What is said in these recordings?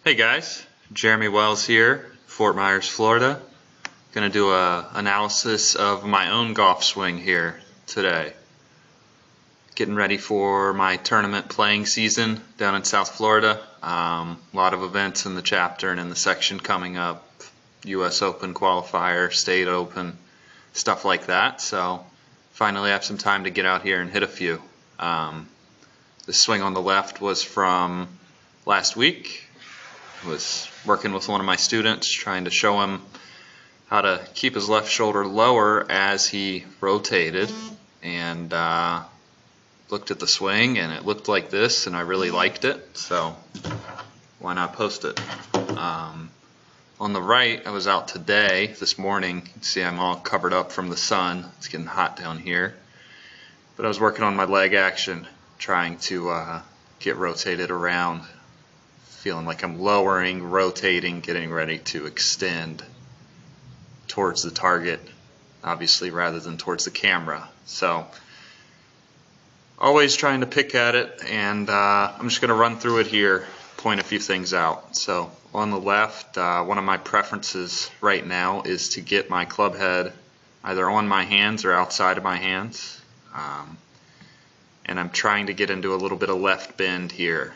Hey guys, Jeremy Wells here, Fort Myers, Florida. Gonna do a analysis of my own golf swing here today. Getting ready for my tournament playing season down in South Florida. A lot of events in the chapter and in the section coming up. US Open qualifier, State Open, stuff like that. So finally have some time to get out here and hit a few. The swing on the left was from last week. Was working with one of my students, trying to show him how to keep his left shoulder lower as he rotated, and looked at the swing and it looked like this, and I really liked it, so why not post it. On the right, I was out today, this morning. You can see I'm all covered up from the sun. It's getting hot down here, but I was working on my leg action, trying to get rotated around, feeling like I'm lowering, rotating, getting ready to extend towards the target, obviously, rather than towards the camera. So always trying to pick at it, and I'm just going to run through it here, point a few things out. So on the left, one of my preferences right now is to get my club head either on my hands or outside of my hands, and I'm trying to get into a little bit of left bend here,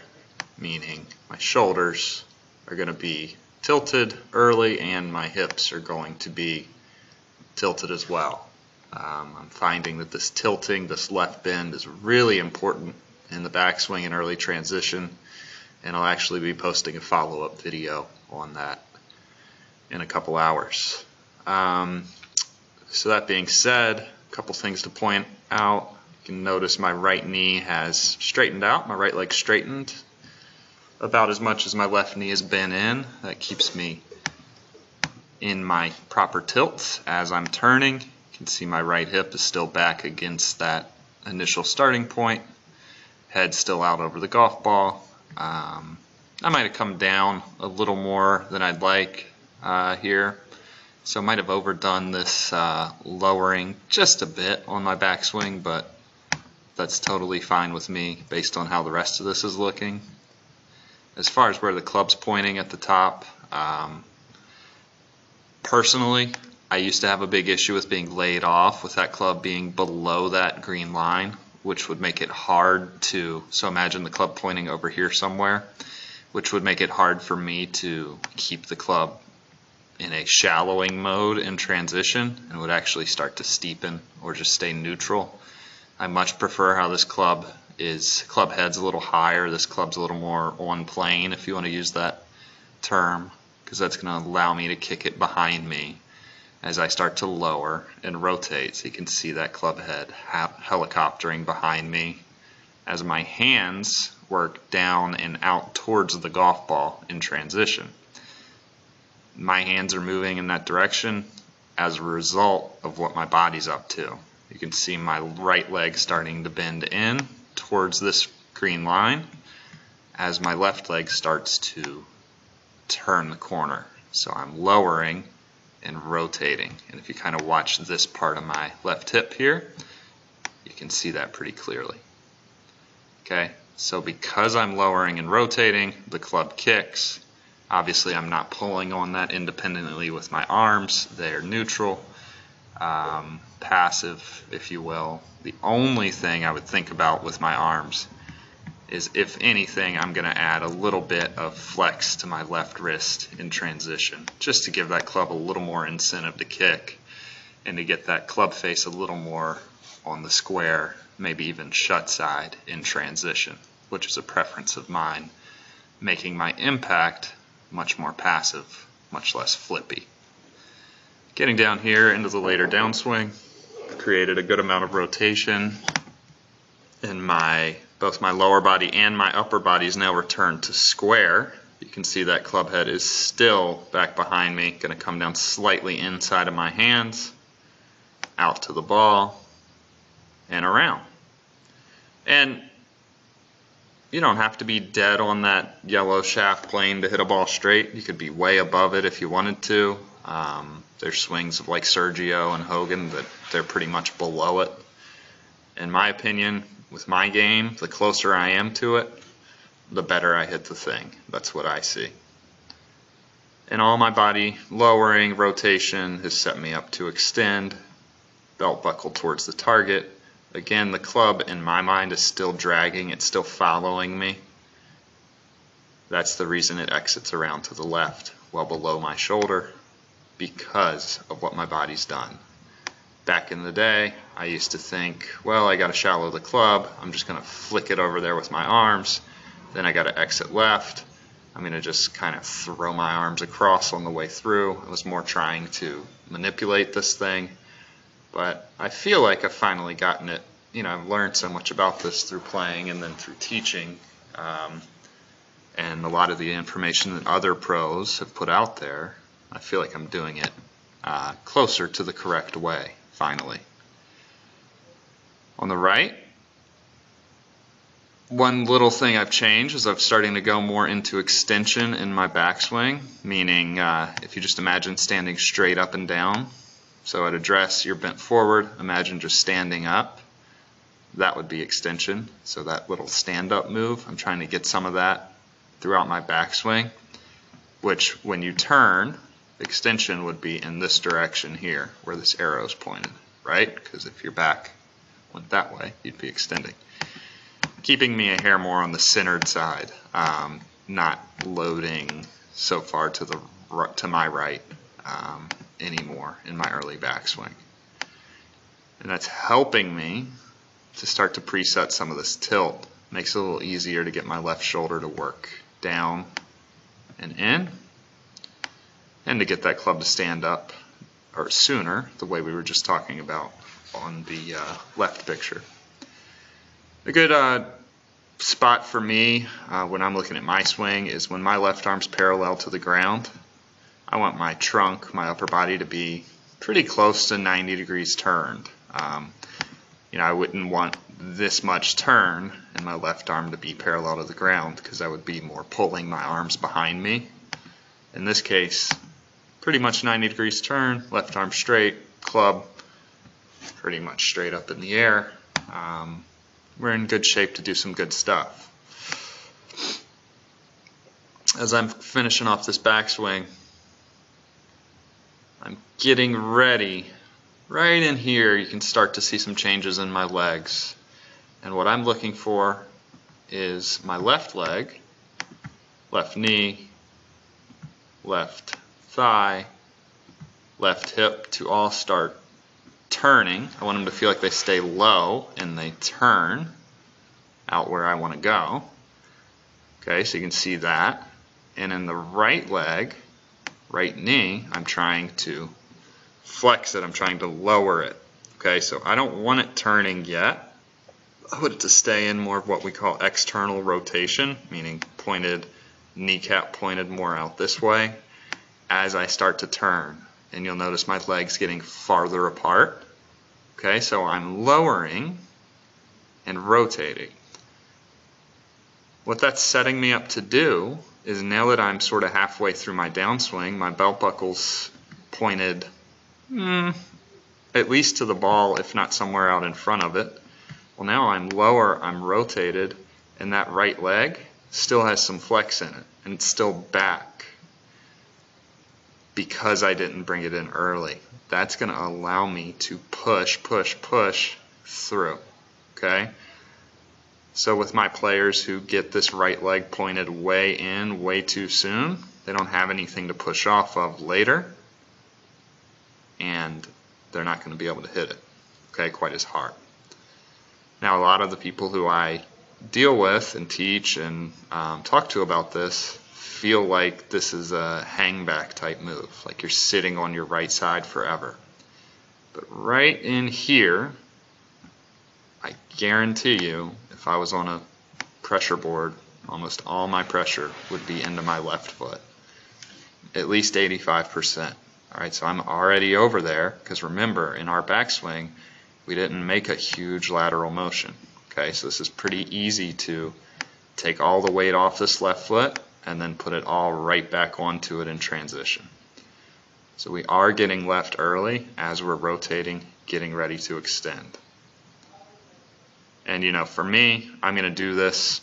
meaning my shoulders are going to be tilted early and my hips are going to be tilted as well. I'm finding that this tilting, this left bend, is really important in the backswing and early transition, and I'll actually be posting a follow-up video on that in a couple hours. So that being said, a couple things to point out. You can notice my right knee has straightened out, my right leg straightened about as much as my left knee has been in. That keeps me in my proper tilt as I'm turning. You can see my right hip is still back against that initial starting point. Head still out over the golf ball. I might have come down a little more than I'd like here, so I might have overdone this lowering just a bit on my backswing, but that's totally fine with me based on how the rest of this is looking. As far as where the club's pointing at the top, personally, I used to have a big issue with being laid off, with that club being below that green line, which would make it hard to, so imagine the club pointing over here somewhere, which would make it hard for me to keep the club in a shallowing mode in transition, and would actually start to steepen or just stay neutral. I much prefer how this club head's a little higher. This club's a little more on plane, if you want to use that term, because that's going to allow me to kick it behind me as I start to lower and rotate. So you can see that club head helicoptering behind me as my hands work down and out towards the golf ball in transition. My hands are moving in that direction as a result of what my body's up to. You can see my right leg starting to bend in towards this green line as my left leg starts to turn the corner. So I'm lowering and rotating, and if you kind of watch this part of my left hip here, you can see that pretty clearly. Okay, so because I'm lowering and rotating, the club kicks. Obviously I'm not pulling on that independently with my arms. They're neutral, passive, if you will. The only thing I would think about with my arms is, if anything, I'm going to add a little bit of flex to my left wrist in transition, just to give that club a little more incentive to kick and to get that club face a little more on the square, maybe even shut side in transition, which is a preference of mine, making my impact much more passive, much less flippy. Getting down here into the later downswing, created a good amount of rotation, and both my lower body and my upper body is now returned to square. You can see that club head is still back behind me, going to come down slightly inside of my hands, out to the ball, and around. And you don't have to be dead on that yellow shaft plane to hit a ball straight. You could be way above it if you wanted to. There's swings of like Sergio and Hogan that they're pretty much below it. In my opinion, with my game, the closer I am to it, the better I hit the thing. That's what I see. And all my body lowering, rotation has set me up to extend, belt buckle towards the target. Again, the club in my mind is still dragging, it's still following me. That's the reason it exits around to the left, well below my shoulder, because of what my body's done. Back in the day, I used to think, well, I got to shallow the club, I'm just going to flick it over there with my arms, then I got to exit left, I'm going to just kind of throw my arms across on the way through. I was more trying to manipulate this thing, but I feel like I've finally gotten it. You know, I've learned so much about this through playing and then through teaching, and a lot of the information that other pros have put out there. I feel like I'm doing it closer to the correct way, finally. On the right, one little thing I've changed is I'm starting to go more into extension in my backswing, meaning if you just imagine standing straight up and down, so at address you're bent forward, imagine just standing up, that would be extension. So that little stand-up move, I'm trying to get some of that throughout my backswing, which when you turn, extension would be in this direction here where this arrow is pointed, right? Because if your back went that way, you'd be extending. Keeping me a hair more on the centered side, not loading so far to my right anymore in my early backswing. And that's helping me to start to preset some of this tilt. Makes it a little easier to get my left shoulder to work down and in, and to get that club to stand up or sooner, the way we were just talking about on the left picture. A good spot for me when I'm looking at my swing is when my left arm's parallel to the ground. I want my trunk, my upper body, to be pretty close to 90 degrees turned. You know, I wouldn't want this much turn and my left arm to be parallel to the ground, because I would be more pulling my arms behind me. In this case, pretty much 90 degrees turn, left arm straight, club pretty much straight up in the air. We're in good shape to do some good stuff. As I'm finishing off this backswing, I'm getting ready. Right in here you can start to see some changes in my legs. And what I'm looking for is my left leg, left knee, left thigh, left hip to all start turning. I want them to feel like they stay low and they turn out where I want to go. Okay, so you can see that. And in the right leg, right knee, I'm trying to flex it, I'm trying to lower it. Okay, so I don't want it turning yet. I want it to stay in more of what we call external rotation, meaning pointed, kneecap pointed more out this way as I start to turn. And you'll notice my legs getting farther apart. Okay, so I'm lowering and rotating. What that's setting me up to do is, now that I'm sort of halfway through my downswing, my belt buckle's pointed at least to the ball, if not somewhere out in front of it. Well, now I'm lower, I'm rotated, and that right leg still has some flex in it, and it's still back because I didn't bring it in early. That's going to allow me to push through. Okay? So with my players who get this right leg pointed way in way too soon, they don't have anything to push off of later, and they're not going to be able to hit it, okay, quite as hard. Now, a lot of the people who I deal with and teach and talk to about this feel like this is a hangback type move, like you're sitting on your right side forever. But right in here, I guarantee you, if I was on a pressure board, almost all my pressure would be into my left foot, at least 85%. All right, so I'm already over there, because remember, in our backswing, we didn't make a huge lateral motion. Okay, so this is pretty easy to take all the weight off this left foot and then put it all right back onto it in transition. So we are getting left early as we're rotating, getting ready to extend. And you know, for me, I'm going to do this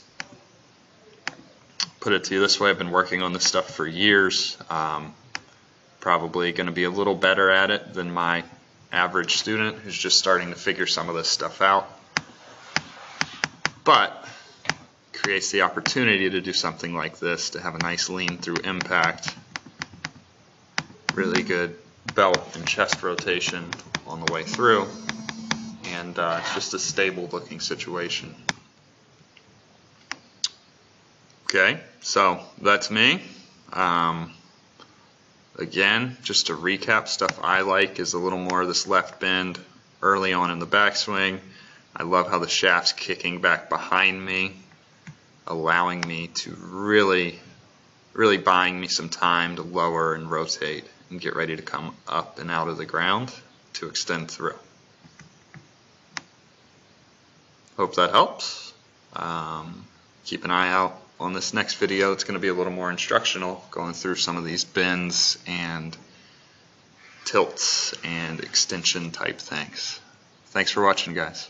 put it to you this way, I've been working on this stuff for years. Probably going to be a little better at it than my average student who's just starting to figure some of this stuff out. But creates the opportunity to do something like this, to have a nice lean through impact, really good belt and chest rotation on the way through, and it's just a stable looking situation. Okay, so that's me. Again, just to recap, stuff I like is a little more of this left bend early on in the backswing. I love how the shaft's kicking back behind me, allowing me to really buying me some time to lower and rotate and get ready to come up and out of the ground to extend through. Hope that helps. Keep an eye out on this next video. It's going to be a little more instructional, going through some of these bends and tilts and extension type things. Thanks for watching, guys.